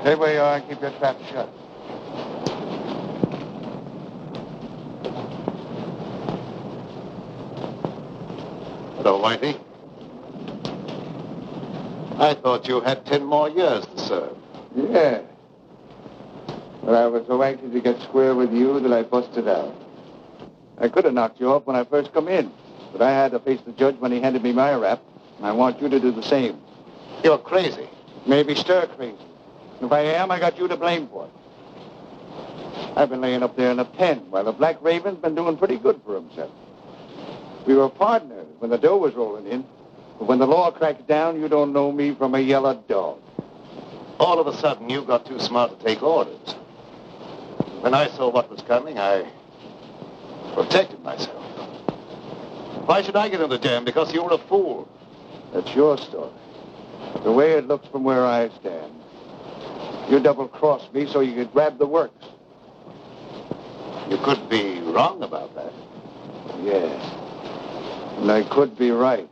Stay where you are and keep your trap shut. Hello, Whitey. I thought you had 10 more years to serve. Yeah. But I was so anxious to get square with you that I busted out. I could have knocked you off when I first come in, but I had to face the judge when he handed me my rap, and I want you to do the same. You're crazy. Maybe stir crazy. If I am, I got you to blame for it. I've been laying up there in a pen while the Black Raven's been doing pretty good for himself. We were partners when the dough was rolling in, but when the law cracks down, you don't know me from a yellow dog. All of a sudden, you got too smart to take orders. When I saw what was coming, I protected myself. Why should I get into jam? Because you were a fool. That's your story. The way it looks from where I stand. You double-crossed me so you could grab the works. You could be wrong about that. Yes. And I could be right.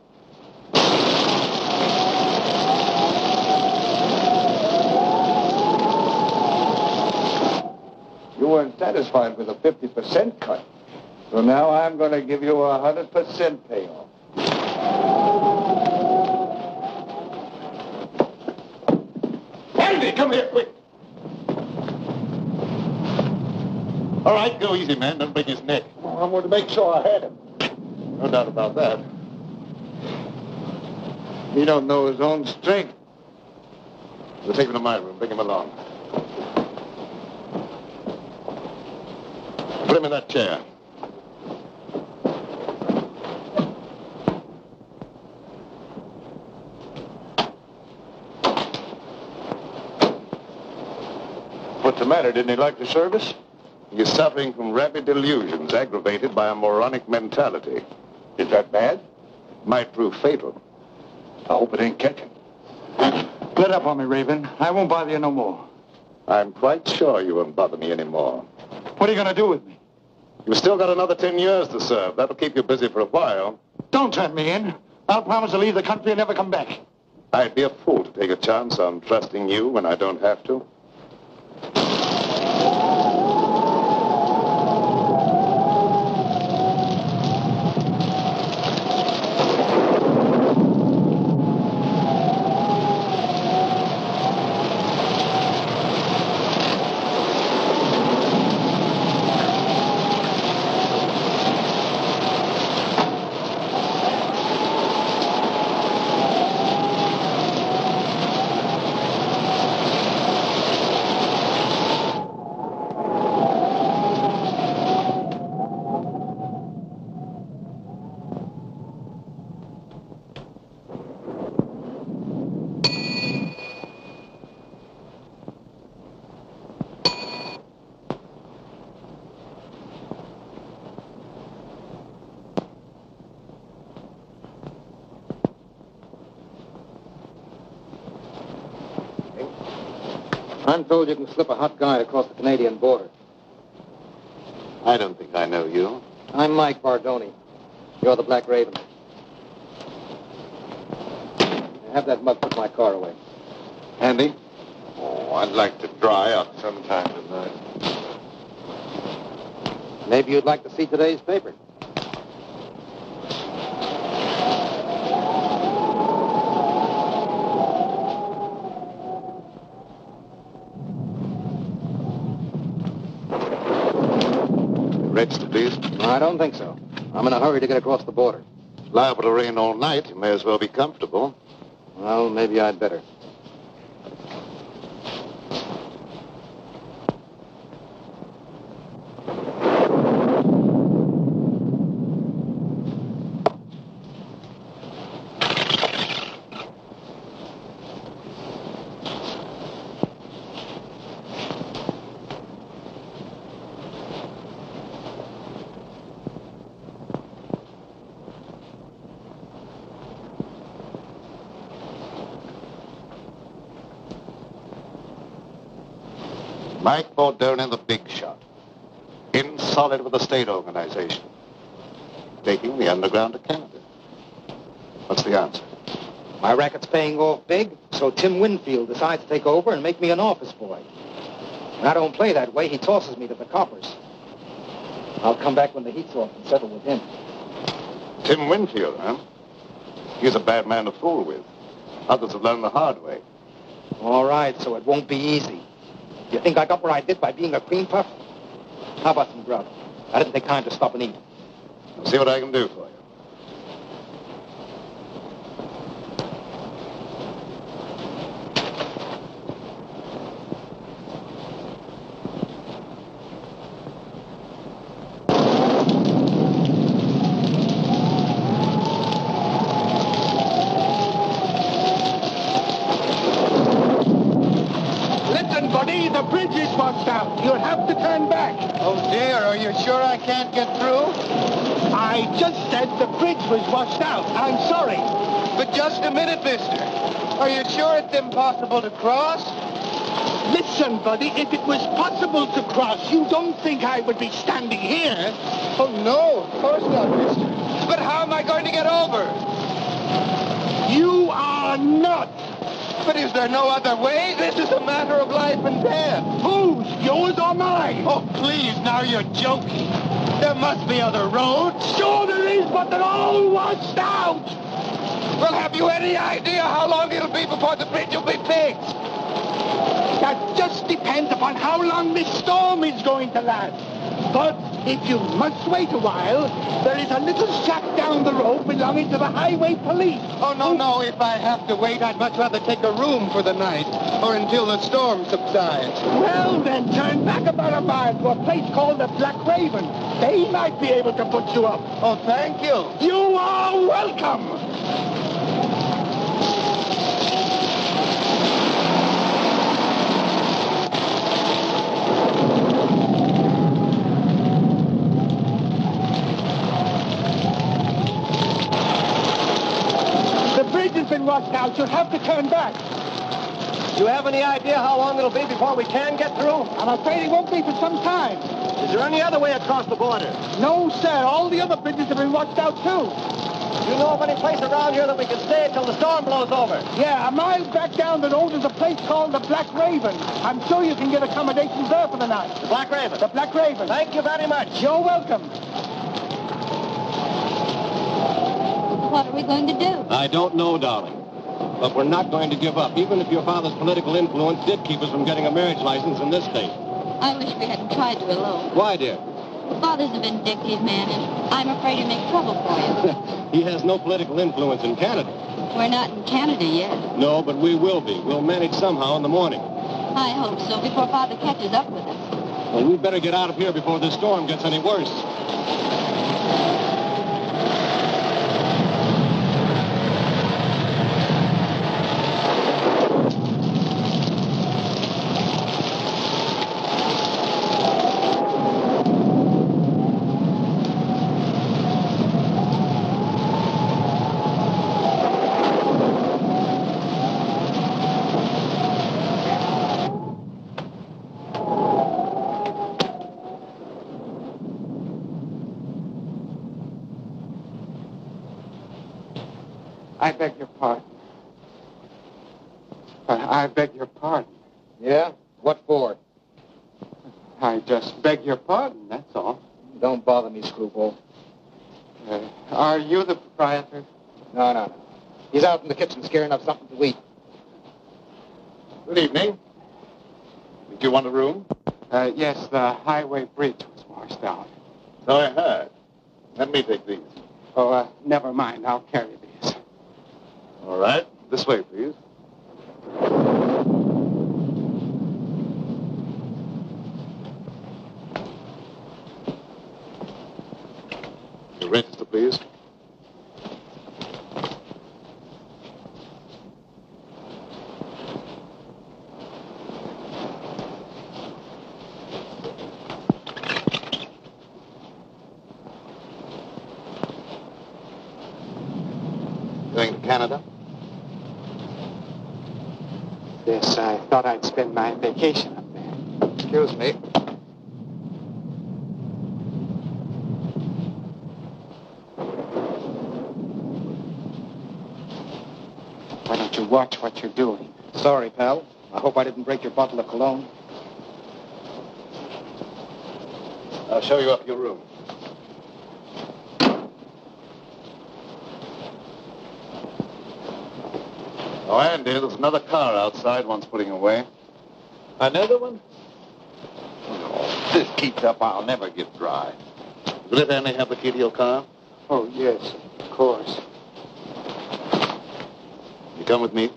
You weren't satisfied with a 50% cut. So now I'm going to give you a 100% payoff. Andy, come here, quick. All right, go easy, man. Don't break his neck. Well, I wanted to make sure I had him. No doubt about that. He don't know his own strength. We'll take him to my room. Bring him along. Put him in that chair. What's the matter? Didn't he like the service? He's suffering from rapid delusions aggravated by a moronic mentality. Is that bad? Might prove fatal. I hope it ain't catching. Let up on me, Raven. I won't bother you no more. I'm quite sure you won't bother me anymore. What are you going to do with me? You've still got another 10 years to serve. That'll keep you busy for a while. Don't turn me in. I'll promise to leave the country and never come back. I'd be a fool to take a chance on trusting you when I don't have to. I'm told you can slip a hot guide across the Canadian border. I don't think I know you. I'm Mike Bardoni. You're the Black Raven. Have that mug put my car away. Handy? Oh, I'd like to dry up sometime tonight. Maybe you'd like to see today's paper. Register, please. No, I don't think so. I'm in a hurry to get across the border. Liable to rain all night. You may as well be comfortable. Well, maybe I'd better. Mike Bordone, the big shot. In solid with the state organization. Taking the underground to Canada. What's the answer? My racket's paying off big, so Tim Winfield decides to take over and make me an office boy. When I don't play that way, he tosses me to the coppers. I'll come back when the heat's off and settle with him. Tim Winfield, huh? He's a bad man to fool with. Others have learned the hard way. All right, so it won't be easy. You think I got what I did by being a cream puff? How about some grub? I didn't take time to stop and eat. I'll see what I can do for you. The bridge is washed out. You'll have to turn back. Oh, dear. Are you sure I can't get through? I just said the bridge was washed out. I'm sorry. But just a minute, mister. Are you sure it's impossible to cross? Listen, buddy, if it was possible to cross, you don't think I would be standing here? Oh, no, of course not, mister. But how am I going to get over? You are not. But is there no other way? This is a matter of life and death. Whose? Yours or mine? Oh, please, now you're joking. There must be other roads. Sure there is, but they're all washed out. Well, have you any idea how long it'll be before the bridge will be fixed? That just depends upon how long this storm is going to last. But if you must wait a while, there is a little shack down the road belonging to the highway police. Oh, no. If I have to wait, I'd much rather take a room for the night or until the storm subsides. Well, then, turn back about a mile to a place called the Black Raven. They might be able to put you up. Oh, thank you. You are welcome. The bridge has been been washed out, you'll have to turn back. Do you have any idea how long it'll be before we can get through? I'm afraid it won't be for some time. Is there any other way across the border? No, sir. All the other bridges have been washed out, too. Do you know of any place around here that we can stay until the storm blows over? Yeah, a mile back down the road is a place called the Black Raven. I'm sure you can get accommodations there for the night. The Black Raven? The Black Raven. Thank you very much. You're welcome. What are we going to do? I don't know, darling. But we're not going to give up, even if your father's political influence did keep us from getting a marriage license in this state. I wish we hadn't tried to elope. Why, dear? Father's a vindictive man, and I'm afraid he'll make trouble for you. He has no political influence in Canada. We're not in Canada yet. No, but we will be. We'll manage somehow in the morning. I hope so, before Father catches up with us. Well, we'd better get out of here before this storm gets any worse. I beg your pardon. I beg your pardon. Yeah? What for? I just beg your pardon, that's all. Don't bother me, screwball. Are you the proprietor? No. He's out in the kitchen scaring up something to eat. Good evening. Did you want a room? Yes, the highway bridge was washed out. So I heard. Let me take these. Oh, never mind. I'll carry these. All right. This way, please. Your register, please. Going to Canada? Yes, I thought I'd spend my vacation up there. Excuse me. Why don't you watch what you're doing? Sorry, pal. I hope I didn't break your bottle of cologne. I'll show you up your room. Oh, Andy, there's another car outside one's putting away. Another one? Oh, if this keeps up, I'll never get dry. Will it Andy have the key to your car? Oh, yes, of course. You come with me?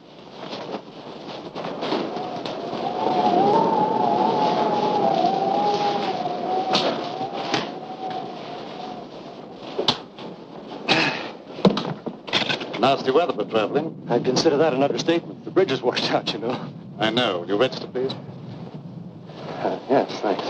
Nasty weather for traveling. I'd consider that an understatement. The bridge is washed out, you know. I know. Your register, please. Yes, thanks.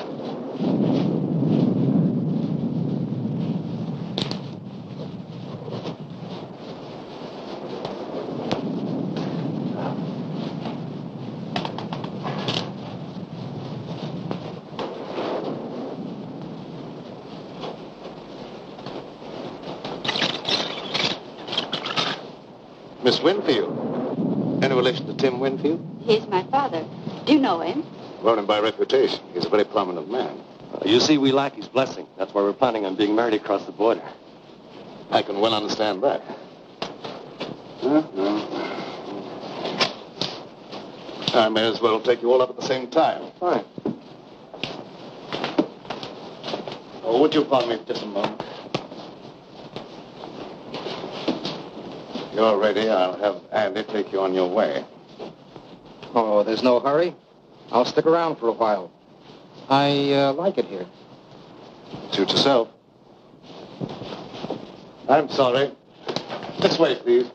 Miss Winfield. Any relation to Tim Winfield? He's my father. Do you know him? Known him by reputation. He's a very prominent man. You see, we lack his blessing. That's why we're planning on being married across the border. I can well understand that. I may as well take you all up at the same time. Fine. Oh, would you pardon me for just a moment? You're ready. I'll have Andy take you on your way. Oh, there's no hurry. I'll stick around for a while. I like it here. Suit yourself. I'm sorry. This way, please.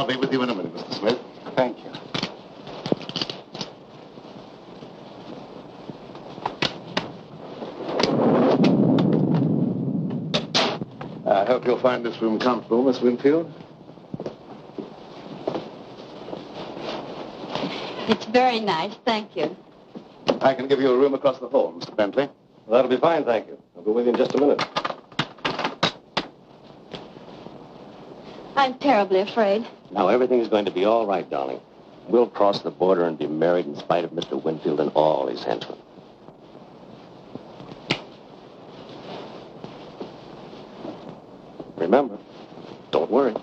I'll be with you in a minute, Mr. Smith. Thank you. I hope you'll find this room comfortable, Miss Winfield. It's very nice, thank you. I can give you a room across the hall, Mr. Bentley. Well, that'll be fine, thank you. I'll be with you in just a minute. I'm terribly afraid. Now, everything's going to be all right, darling. We'll cross the border and be married in spite of Mr. Winfield and all his henchmen. Remember, don't worry.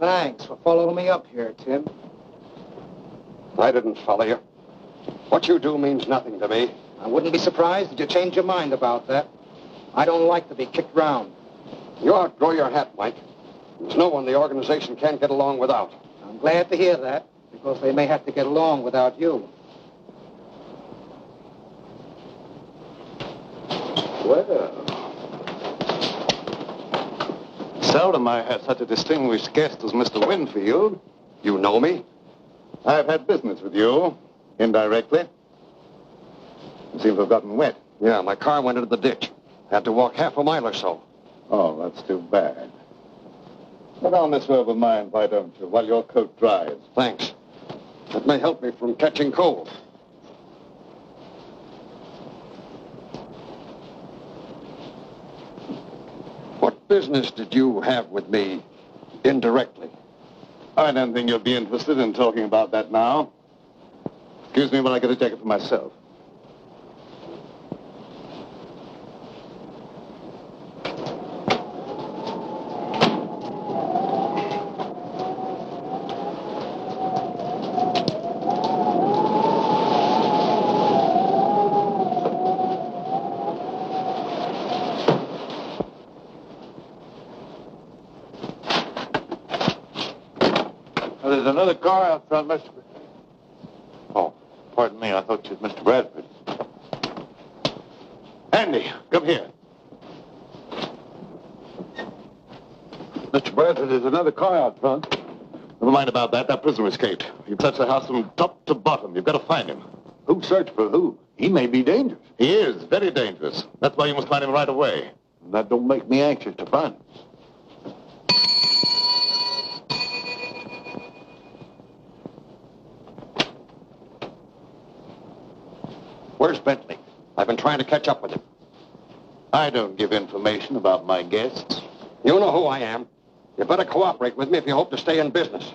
Thanks for following me up here, Tim. I didn't follow you. What you do means nothing to me. I wouldn't be surprised if you changed your mind about that. I don't like to be kicked round. You outgrow your hat, Mike. There's no one the organization can't get along without. I'm glad to hear that, because they may have to get along without you. Well, seldom I have such a distinguished guest as Mr. Winfield. You know me? I've had business with you, indirectly. You seem to have gotten wet. Yeah, my car went into the ditch. Had to walk half a mile or so. Oh, that's too bad. Put on this robe of mine, why don't you, while your coat dries? Thanks. That may help me from catching cold. What business did you have with me indirectly? I don't think you'll be interested in talking about that now. Excuse me while I get a jacket for myself. There's another car out front, Mr. Oh, pardon me. I thought you was Mr. Bradford. Andy, come here. Mr. Bradford, there's another car out front. Never mind about that. That prisoner escaped. You've searched the house from top to bottom. You've got to find him. Who searched for who? He may be dangerous. He is very dangerous. That's why you must find him right away. That don't make me anxious to find him. Where's Bentley? I've been trying to catch up with him. I don't give information about my guests. You know who I am. You better cooperate with me if you hope to stay in business.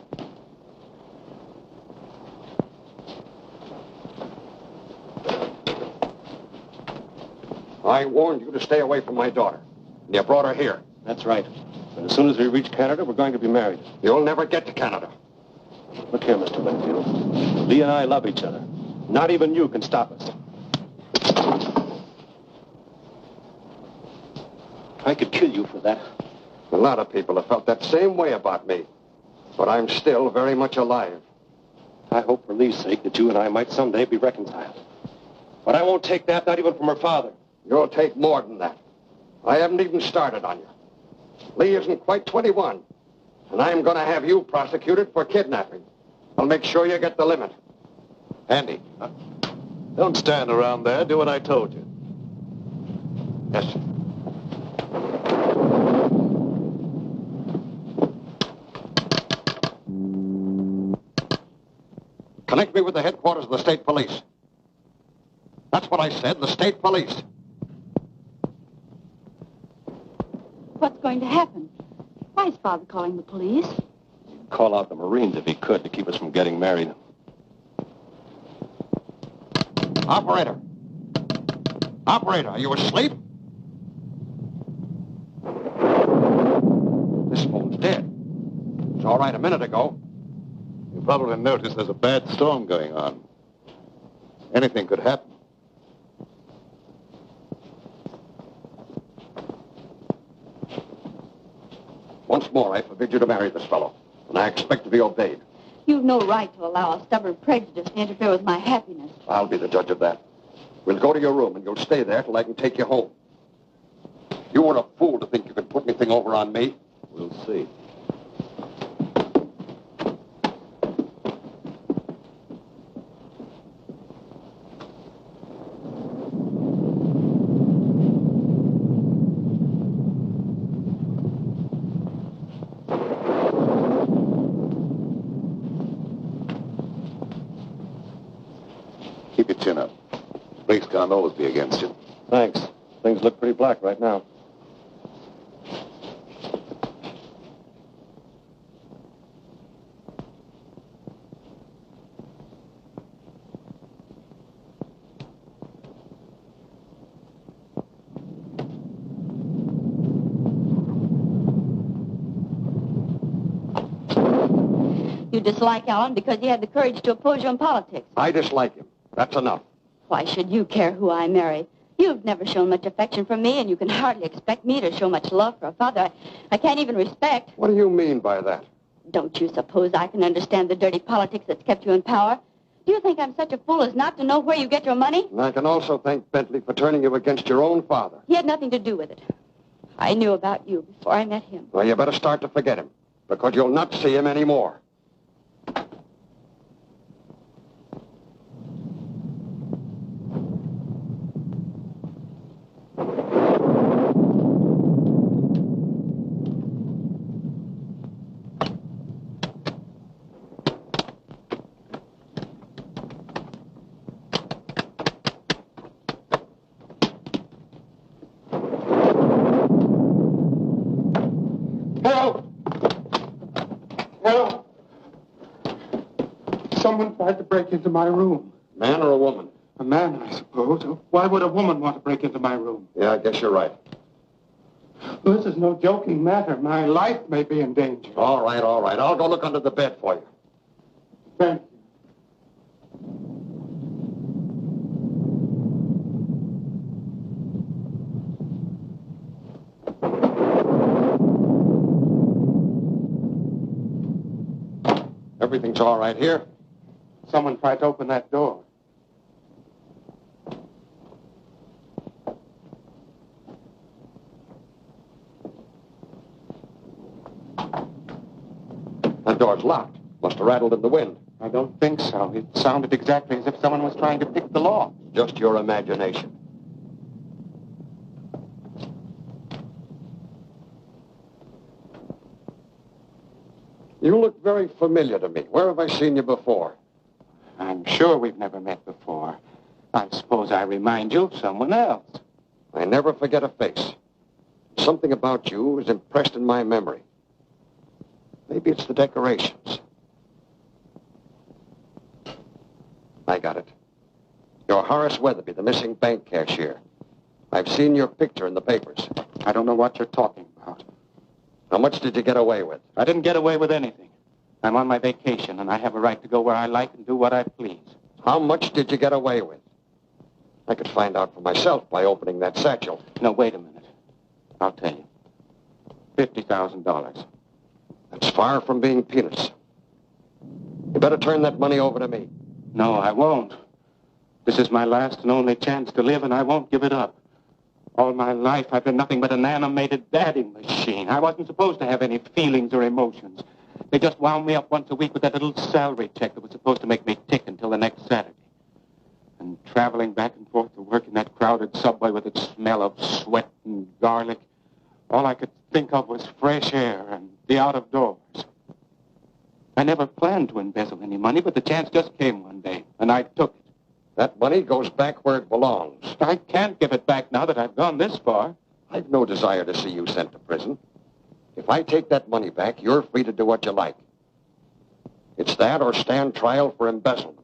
I warned you to stay away from my daughter. And you brought her here. That's right. But as soon as we reach Canada, we're going to be married. You'll never get to Canada. Look here, Mr. Winfield. Lee and I love each other. Not even you can stop us. I could kill you for that. A lot of people have felt that same way about me. But I'm still very much alive. I hope for Lee's sake that you and I might someday be reconciled. But I won't take that, not even from her father. You'll take more than that. I haven't even started on you. Lee isn't quite 21. And I'm going to have you prosecuted for kidnapping. I'll make sure you get the limit. Andy, don't stand around there. Do what I told you. Yes, sir. Connect me with the headquarters of the state police. That's what I said, the state police. What's going to happen? Why is Father calling the police? He'd call out the Marines if he could to keep us from getting married. Operator. Operator, are you asleep? This phone's dead. It's all right a minute ago. You probably noticed there's a bad storm going on. Anything could happen. Once more, I forbid you to marry this fellow, and I expect to be obeyed. You've no right to allow a stubborn prejudice to interfere with my happiness. I'll be the judge of that. We'll go to your room, and you'll stay there till I can take you home. You weren't a fool to think you could put anything over on me. We'll see. Keep your chin up. Brakes can't always be against you. Thanks. Things look pretty black right now. You dislike Alan because he had the courage to oppose you in politics. I dislike him. That's enough. Why should you care who I marry? You've never shown much affection for me, and you can hardly expect me to show much love for a father I can't even respect. What do you mean by that? Don't you suppose I can understand the dirty politics that's kept you in power? Do you think I'm such a fool as not to know where you get your money? And I can also thank Bentley for turning you against your own father. He had nothing to do with it. I knew about you before I met him. Well, you better start to forget him, because you'll not see him anymore. Someone tried to break into my room. Man or a woman? A man, I suppose. Why would a woman want to break into my room? Yeah, I guess you're right. This is no joking matter. My life may be in danger. All right, all right. I'll go look under the bed for you. Thank you. Everything's all right here. Someone tried to open that door. That door's locked. Must have rattled in the wind. I don't think so. It sounded exactly as if someone was trying to pick the lock. Just your imagination. You look very familiar to me. Where have I seen you before? I'm sure we've never met before. I suppose I remind you of someone else. I never forget a face. Something about you is impressed in my memory. Maybe it's the decorations. I got it. You're Horace Weatherby, the missing bank cashier. I've seen your picture in the papers. I don't know what you're talking about. How much did you get away with? I didn't get away with anything. I'm on my vacation, and I have a right to go where I like and do what I please. How much did you get away with? I could find out for myself by opening that satchel. No, wait a minute. I'll tell you. $50,000. That's far from being peanuts. You better turn that money over to me. No, I won't. This is my last and only chance to live, and I won't give it up. All my life, I've been nothing but an animated dadding machine. I wasn't supposed to have any feelings or emotions. They just wound me up once a week with that little salary check that was supposed to make me tick until the next Saturday. And traveling back and forth to work in that crowded subway with its smell of sweat and garlic, all I could think of was fresh air and the out of doors. I never planned to embezzle any money, but the chance just came one day, and I took it. That money goes back where it belongs. I can't give it back now that I've gone this far. I've no desire to see you sent to prison. If I take that money back, you're free to do what you like. It's that or stand trial for embezzlement.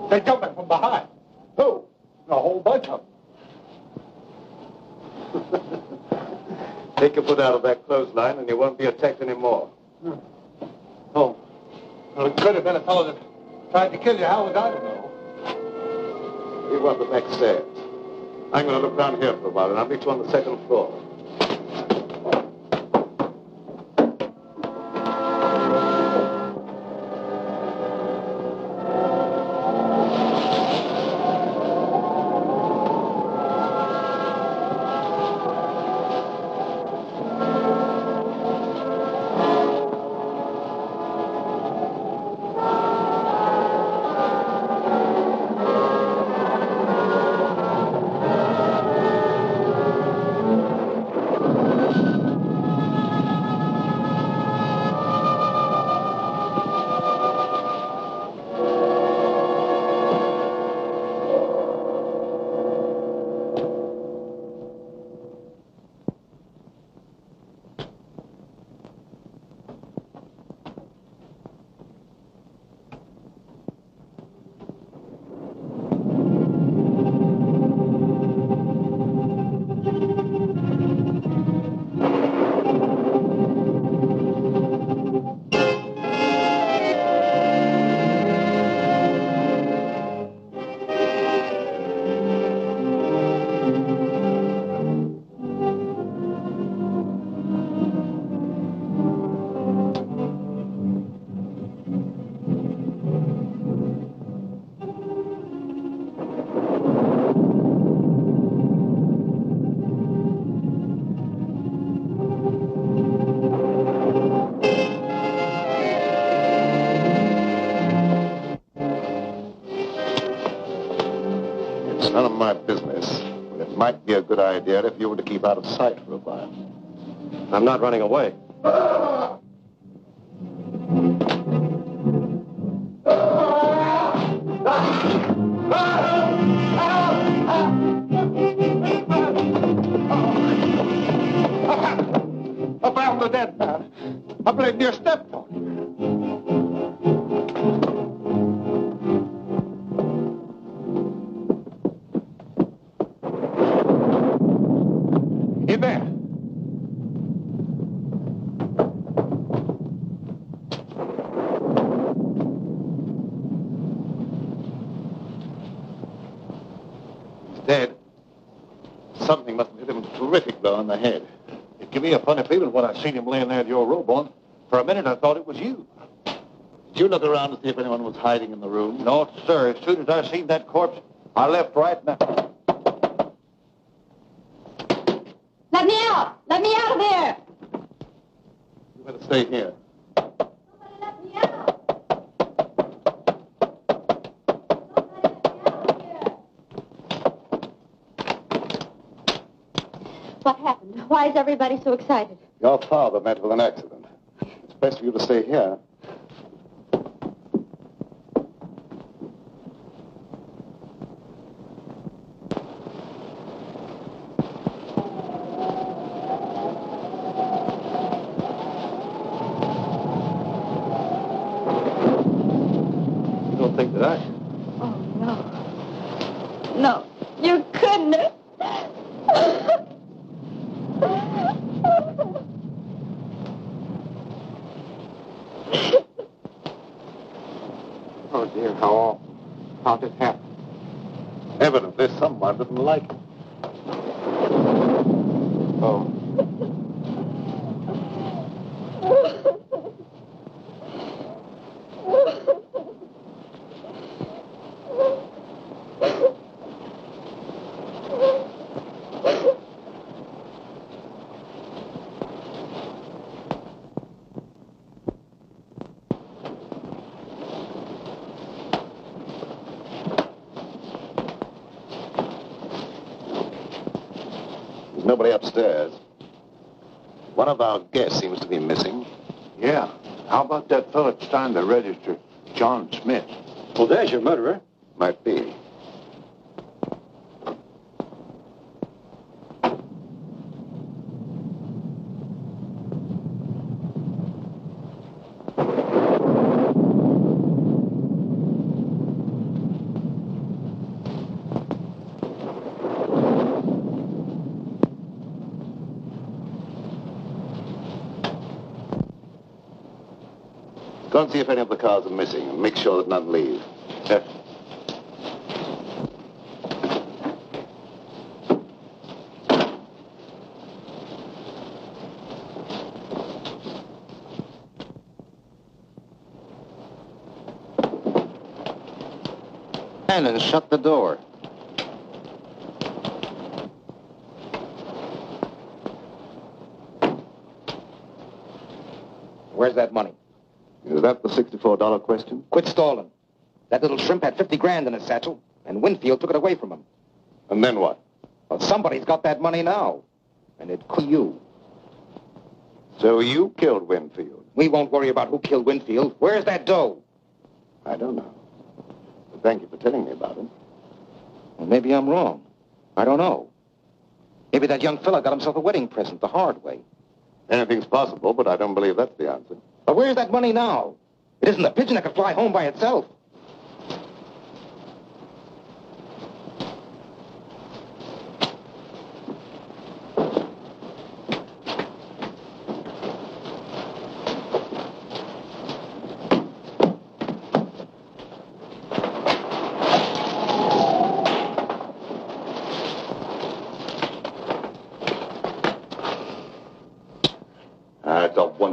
They're jumping from behind. Who? A whole bunch of them. Take your foot out of that clothesline and you won't be attacked anymore. Oh. Well, it could have been a fellow that tried to kill you. How was I to know? You go up the back stairs. I'm going to look down here for a while, and I'll meet you on the second floor. None of my business. But it might be a good idea if you were to keep out of sight for a while. I'm not running away. I found the dead man. I blame your stepdaughter. In there. He's dead. Something must have hit him a terrific blow on the head. It gave me a funny feeling when I seen him laying there in your robe on. For a minute, I thought it was you. Did you look around to see if anyone was hiding in the room? No, sir. As soon as I seen that corpse, I left right now. Let me out! Let me out of there! You better stay here. Somebody let me out! Somebody let me out of here! What happened? Why is everybody so excited? Your father met with an accident. It's best for you to stay here. Think that I... Oh, no. No, you couldn't have. Oh, dear, how awful. How did it happen? Evidently, someone didn't like it. Oh. Nobody upstairs. One of our guests seems to be missing. Yeah. How about that fellow that signed the register, John Smith? Well, there's your murderer. Might be. Go and see if any of the cars are missing, and make sure that none leave. Yes. And shut the door. Where's that money? Is that the $64 question? Quit stalling. That little shrimp had 50 grand in his satchel, and Winfield took it away from him. And then what? Well, somebody's got that money now. And it could you. So you killed Winfield? We won't worry about who killed Winfield. Where's that dough? I don't know. But thank you for telling me about it. Well, maybe I'm wrong. I don't know. Maybe that young fella got himself a wedding present the hard way. Anything's possible, but I don't believe that's the answer. But where's that money now? It isn't a pigeon that could fly home by itself.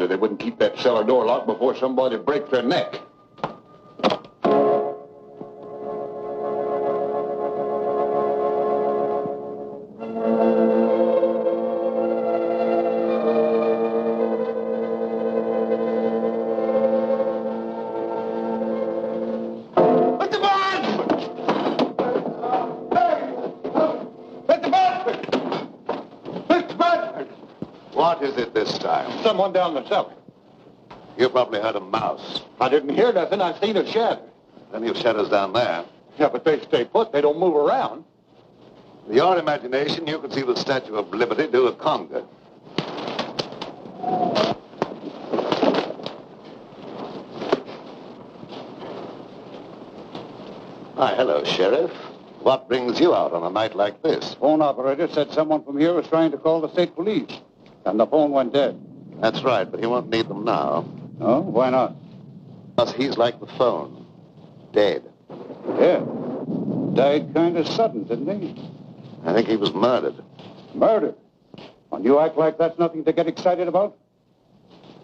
They wouldn't keep that cellar door locked before somebody breaks their neck. Someone down the cellar. You probably heard a mouse. I didn't hear nothing. I seen a shadow. Plenty of shadows down there. Yeah, but they stay put. They don't move around. In your imagination, you could see the Statue of Liberty do a conga. Hi, hello, Sheriff. What brings you out on a night like this? Phone operator said someone from here was trying to call the state police, and the phone went dead. That's right, but he won't need them now. Oh, why not? Because he's like the phone. Dead. Yeah. Died kind of sudden, didn't he? I think he was murdered. Murdered? And you act like that's nothing to get excited about?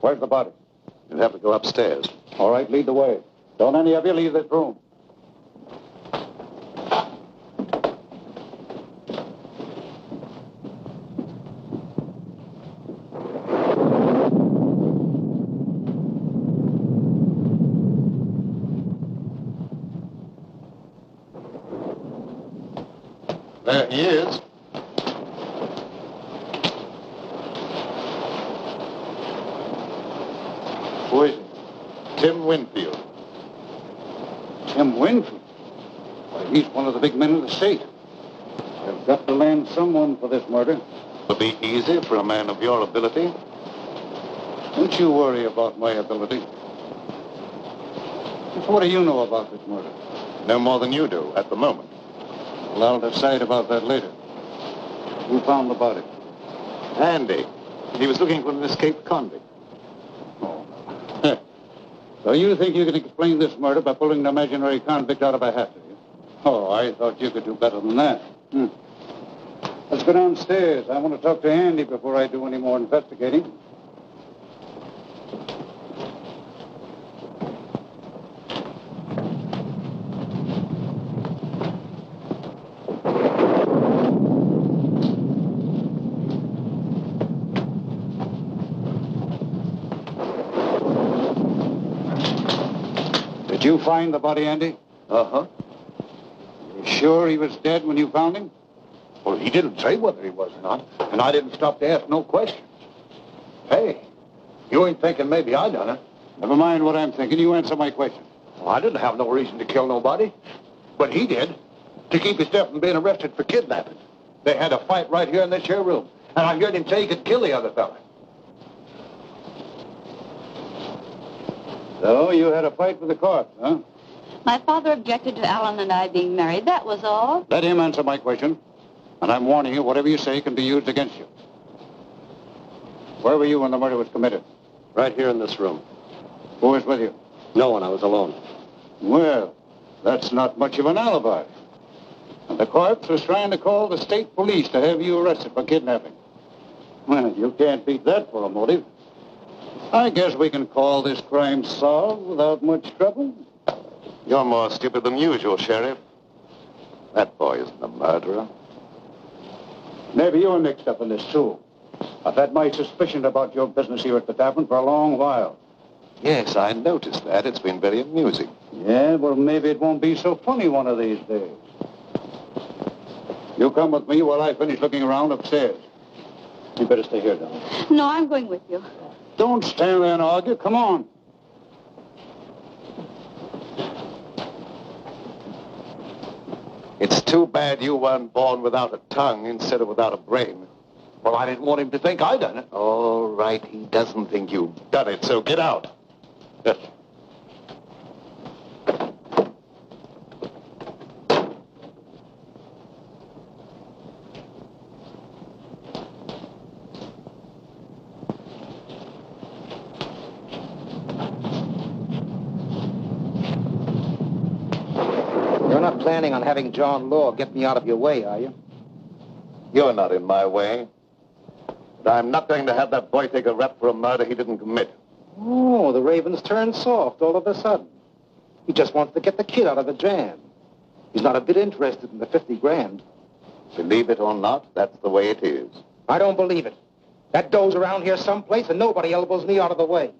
Where's the body? You'll have to go upstairs. All right, lead the way. Don't any of you leave this room. There he is. Who is it? Tim Winfield. Tim Winfield? Why, he's one of the big men in the state. They've got to land someone for this murder. It'll be easy for a man of your ability. Don't you worry about my ability. Just what do you know about this murder? No more than you do at the moment. Well, I'll decide about that later. Who found the body? Andy. He was looking for an escaped convict. Oh. So you think you can explain this murder by pulling an imaginary convict out of a hat, do you? Oh, I thought you could do better than that. Let's go downstairs. I want to talk to Andy before I do any more investigating. Did you find the body, Andy? Uh-huh. You sure he was dead when you found him? Well, he didn't say whether he was or not, and I didn't stop to ask no questions. Hey, you ain't thinking maybe I done it. Never mind what I'm thinking. You answer my question. Well, I didn't have no reason to kill nobody, but he did, to keep himself from being arrested for kidnapping. They had a fight right here in this here room, and I heard him say he could kill the other fella. So you had a fight with the court, huh? My father objected to Alan and I being married. That was all. Let him answer my question. And I'm warning you, whatever you say can be used against you. Where were you when the murder was committed? Right here in this room. Who was with you? No one. I was alone. Well, that's not much of an alibi. And the corpse was trying to call the state police to have you arrested for kidnapping. Well, you can't beat that for a motive. I guess we can call this crime solved without much trouble. You're more stupid than usual, Sheriff. That boy isn't a murderer. Maybe you're mixed up in this, too. I've had my suspicion about your business here at the tavern for a long while. Yes, I noticed that. It's been very amusing. Yeah, well, maybe it won't be so funny one of these days. You come with me while I finish looking around upstairs. You better stay here, darling. No, I'm going with you. Don't stand there and argue. Come on. It's too bad you weren't born without a tongue instead of without a brain. Well, I didn't want him to think I done it. All right, he doesn't think you've done it, so get out. Yes. You're not planning on having John Law get me out of your way, are you? You're not in my way. But I'm not going to have that boy take a rap for a murder he didn't commit. Oh, the Raven's turned soft all of a sudden. He just wants to get the kid out of the jam. He's not a bit interested in the 50 grand. Believe it or not, that's the way it is. I don't believe it. That dough's around here someplace and nobody elbows me out of the way.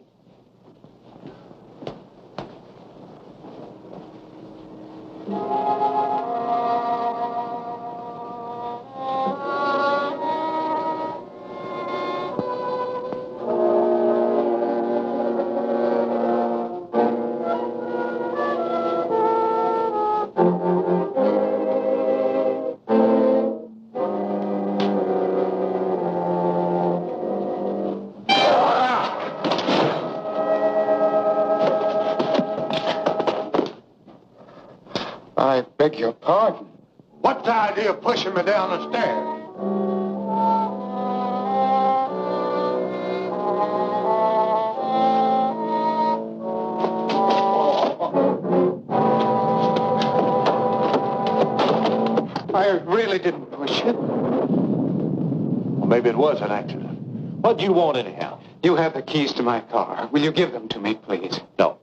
I beg your pardon. What's the idea of pushing me down the stairs? I really didn't push you. Well, maybe it was an accident. What do you want anyhow? You have the keys to my car. Will you give them to me, please? No.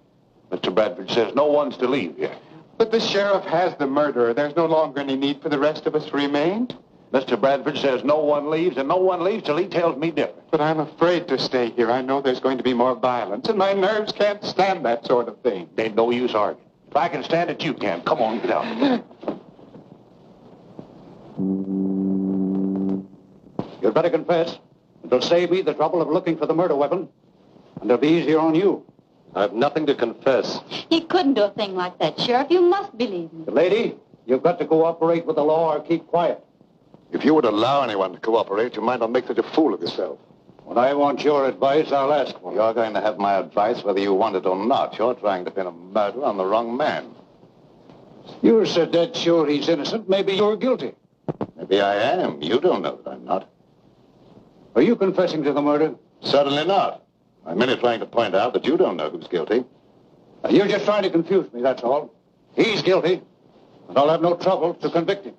Mr. Bradford says no one's to leave here. But the sheriff has the murderer. There's no longer any need for the rest of us to remain. Mr. Bradford says no one leaves, and no one leaves till he tells me different. But I'm afraid to stay here. I know there's going to be more violence, and my nerves can't stand that sort of thing. Ain't no use arguing. If I can stand it, you can. Come on, get out. You'd better confess. It'll save me the trouble of looking for the murder weapon, and it'll be easier on you. I've nothing to confess. He couldn't do a thing like that, Sheriff. You must believe me. Lady, you've got to cooperate with the law or keep quiet. If you would allow anyone to cooperate, you might not make such a fool of yourself. When I want your advice, I'll ask for it. You're going to have my advice whether you want it or not. You're trying to pin a murder on the wrong man. You're so dead sure he's innocent, maybe you're guilty. Maybe I am. You don't know that I'm not. Are you confessing to the murder? Certainly not. I'm merely trying to point out that you don't know who's guilty. You're just trying to confuse me, that's all. He's guilty, and I'll have no trouble to convict him.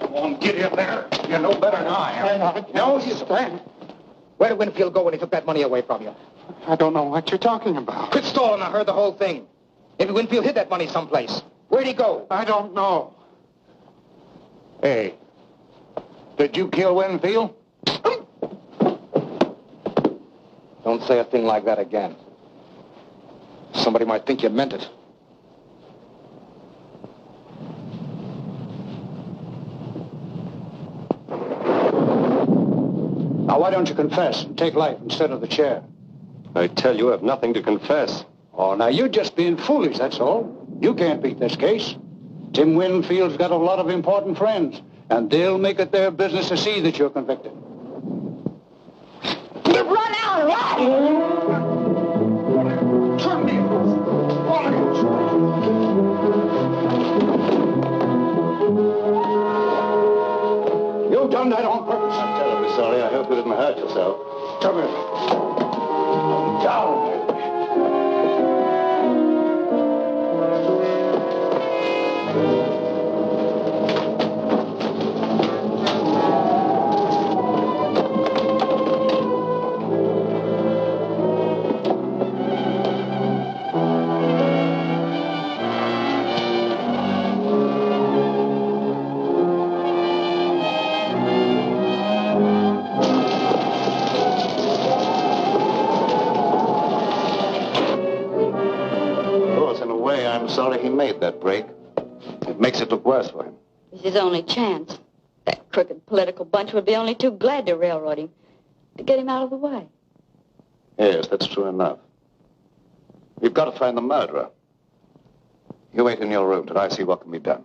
Come on, get in there. You know better than I am. No, you stand. Where did Winfield go when he took that money away from you? I don't know what you're talking about. Quit stalling. I heard the whole thing. Maybe Winfield hid that money someplace. Where'd he go? I don't know. Hey, did you kill Winfield? Don't say a thing like that again. Somebody might think you meant it. Now, why don't you confess and take life instead of the chair? I tell you, I have nothing to confess. Oh, now, you're just being foolish, that's all. You can't beat this case. Tim Winfield's got a lot of important friends, and they'll make it their business to see that you're convicted. Run out, run! You've done that on purpose. I'm terribly sorry. I hope you didn't hurt yourself. Come here. Down. take that break. It makes it look worse for him. It's his only chance. That crooked political bunch would be only too glad to railroad him, to get him out of the way. Yes, that's true enough. We've got to find the murderer. You wait in your room till I see what can be done.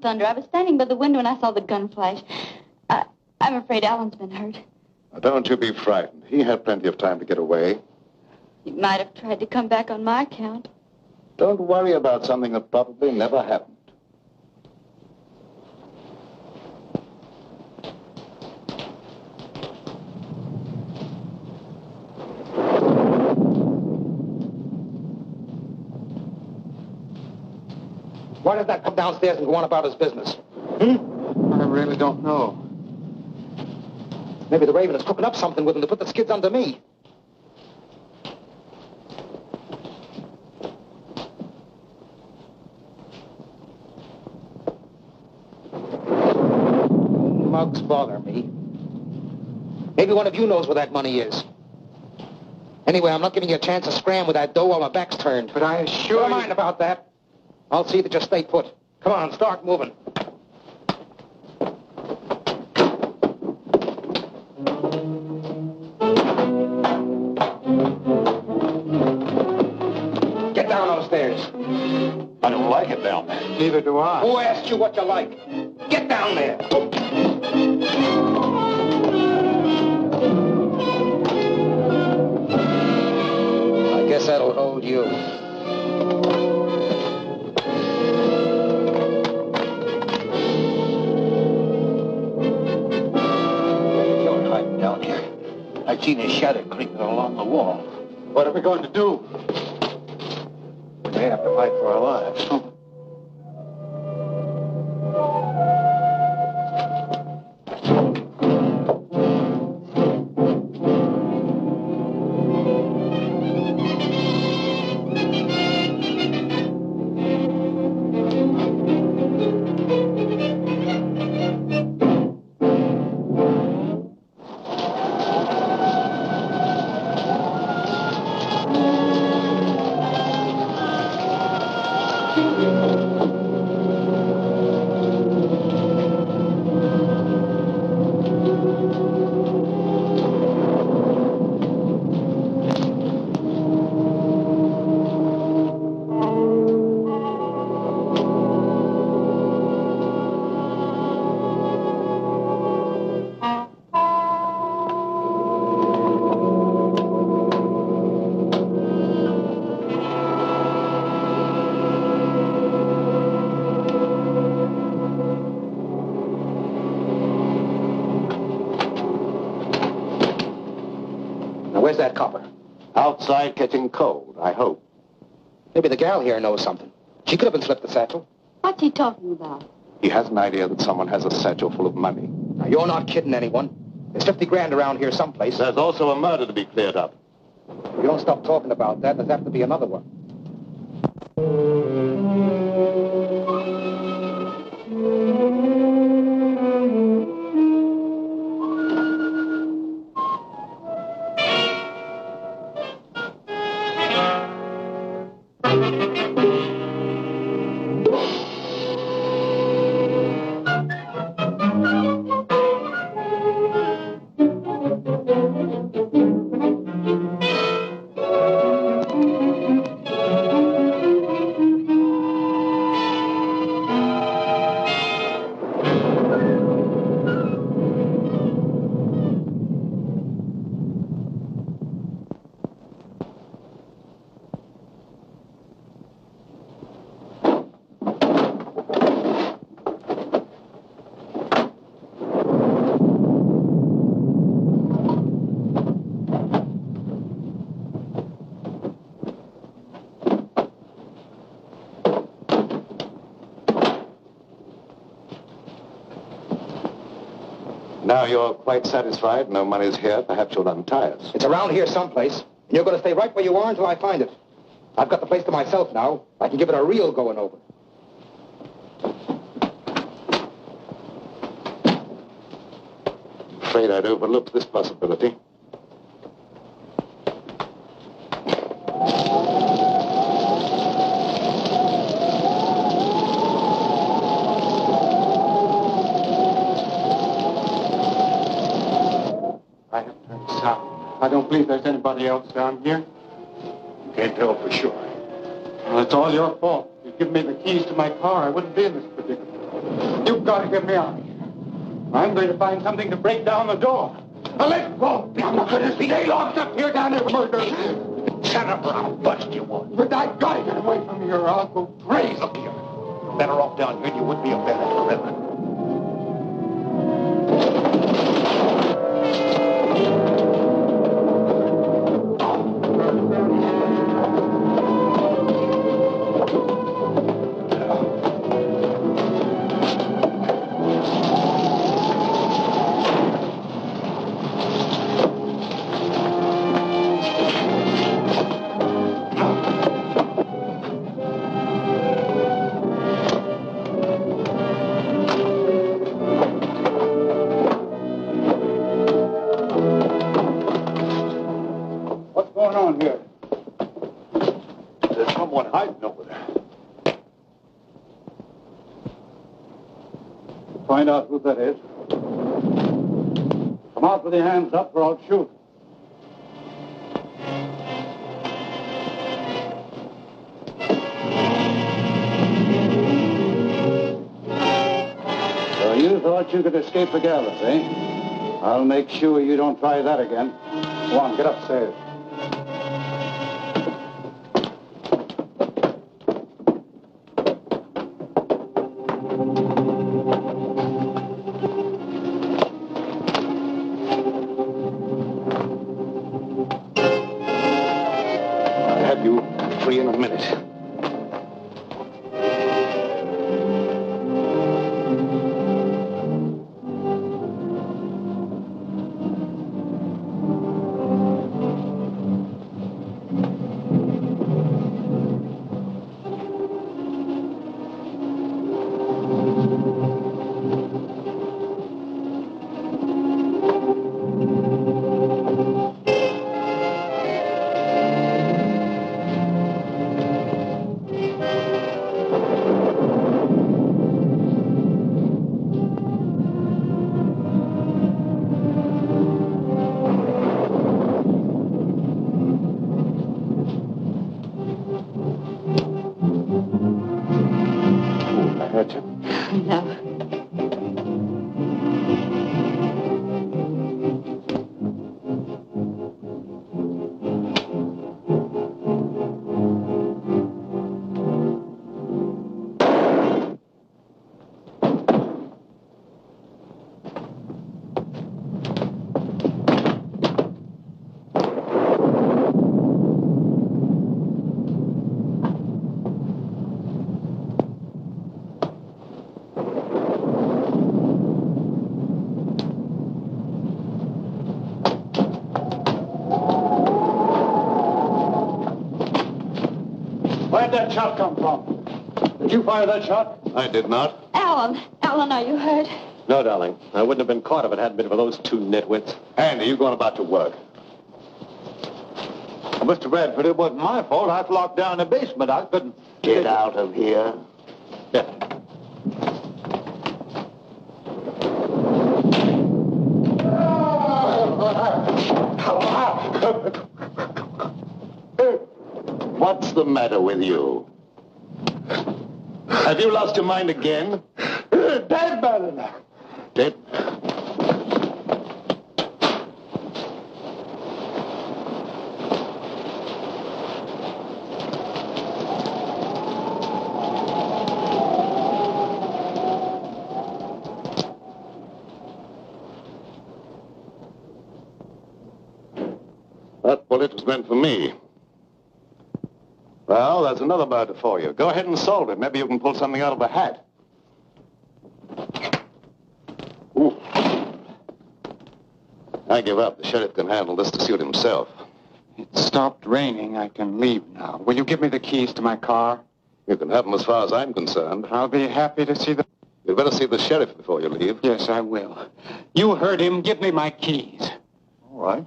Thunder. I was standing by the window and I saw the gun flash. I'm afraid Alan's been hurt. Now, don't you be frightened. He had plenty of time to get away. He might have tried to come back on my account. Don't worry about something that probably never happened. Why did that come downstairs and go on about his business? I really don't know. Maybe the Raven is cooking up something with him to put the skids under me. Mugs bother me. Maybe one of you knows where that money is. Anyway, I'm not giving you a chance to scram with that dough while my back's turned. But I assure you... Don't mind about that. I'll see that you stay put. Come on, start moving. Get down those stairs. I don't like it down there. Neither do I. Who asked you what you like? Get down there. I guess that'll hold you. I've seen his shadow creeping along the wall. What are we going to do? We may have to fight for our lives. Now, where's that copper? Outside catching cold, I hope. Maybe the gal here knows something. She could have been slipped the satchel. What's he talking about? He has an idea that someone has a satchel full of money. Now, you're not kidding anyone. There's 50 grand around here someplace. There's also a murder to be cleared up. If you don't stop talking about that, there's apt to be another one. Now you're quite satisfied. No money's here. Perhaps you'll untie us. It's around here someplace. And you're going to stay right where you are until I find it. I've got the place to myself now. I can give it a real going over. Afraid I'd overlooked this possibility. I don't believe there's anybody else down here. You can't tell for sure. Well, it's all your fault. You'd given me the keys to my car, I wouldn't be in this predicament. You've got to get me out of here. I'm going to find something to break down the door. Now let go! I'm not going to stay locked up here down there for murder. Shut up or I'll bust you one. But I've got to get away from here or I'll go crazy. Look here. You're better off down here than you would be up there at the river. Find out who that is. Come out with your hands up or I'll shoot. So you thought you could escape the gallows, eh? I'll make sure you don't try that again. Go on, get upstairs. Where'd that shot come from? Did you fire that shot? I did not. Alan, are you hurt? No, darling. I wouldn't have been caught if it hadn't been for those two nitwits. Andy, you going about your work. Well, Mr. Bradford, it wasn't my fault. I was locked down in the basement. I couldn't... Get out of here. Yeah. What's the matter with you? Have you lost your mind again? Dead, man. Dead? That bullet was meant for me. Well, there's another murder for you. Go ahead and solve it. Maybe you can pull something out of the hat. Ooh. I give up. The sheriff can handle this to suit himself. It stopped raining. I can leave now. Will you give me the keys to my car? You can have them as far as I'm concerned. I'll be happy to see the... You'd better see the sheriff before you leave. Yes, I will. You heard him. Give me my keys. All right.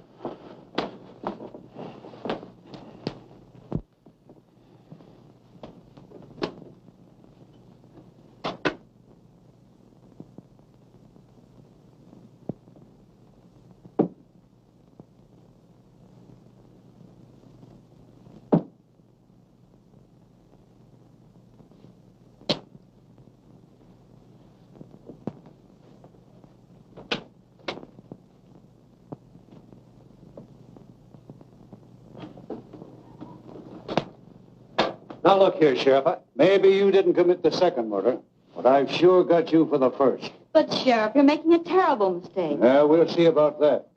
Now, look here, Sheriff. Maybe you didn't commit the second murder, but I've sure got you for the first. But, Sheriff, you're making a terrible mistake. Yeah, we'll see about that.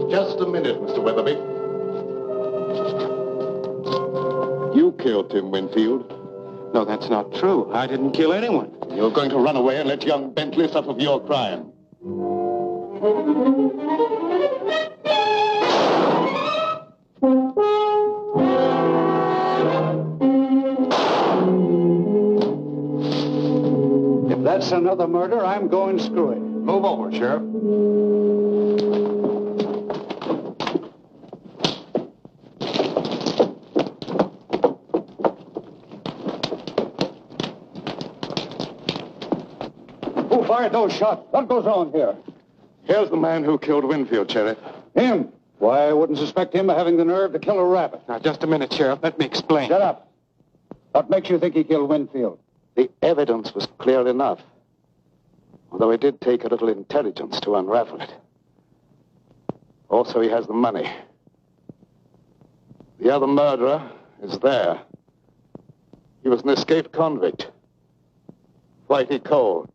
Just a minute, Mr. Weatherby. You killed Tim Winfield. No, that's not true. I didn't kill anyone. You're going to run away and let young Bentley suffer for your crime. If that's another murder, I'm going screwy. Move over, Sheriff. Who fired those shots? What goes on here? Here's the man who killed Winfield, Sheriff. Him? Why, I wouldn't suspect him of having the nerve to kill a rabbit. Now, just a minute, Sheriff. Let me explain. Shut up. What makes you think he killed Winfield? The evidence was clear enough. Although it did take a little intelligence to unravel it. Also, he has the money. The other murderer is there. He was an escaped convict. Whitey Cole,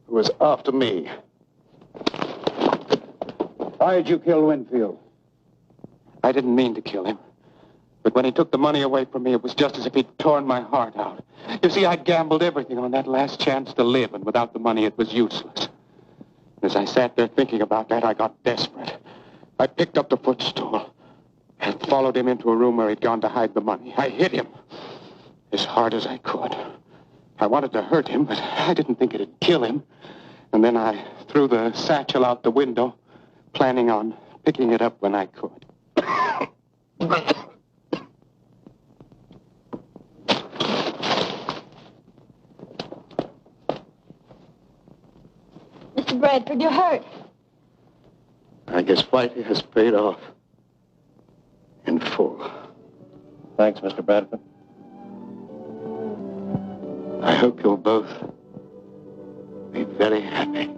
who was after me. Why did you kill Winfield? I didn't mean to kill him. But when he took the money away from me, it was just as if he'd torn my heart out. You see, I'd gambled everything on that last chance to live, and without the money, it was useless. As I sat there thinking about that, I got desperate. I picked up the footstool and followed him into a room where he'd gone to hide the money. I hit him as hard as I could. I wanted to hurt him, but I didn't think it'd kill him. And then I threw the satchel out the window, planning on picking it up when I could. Mr. Bradford, you're hurt. I guess Whitey has paid off in full. Thanks, Mr. Bradford. I hope you'll both be very happy.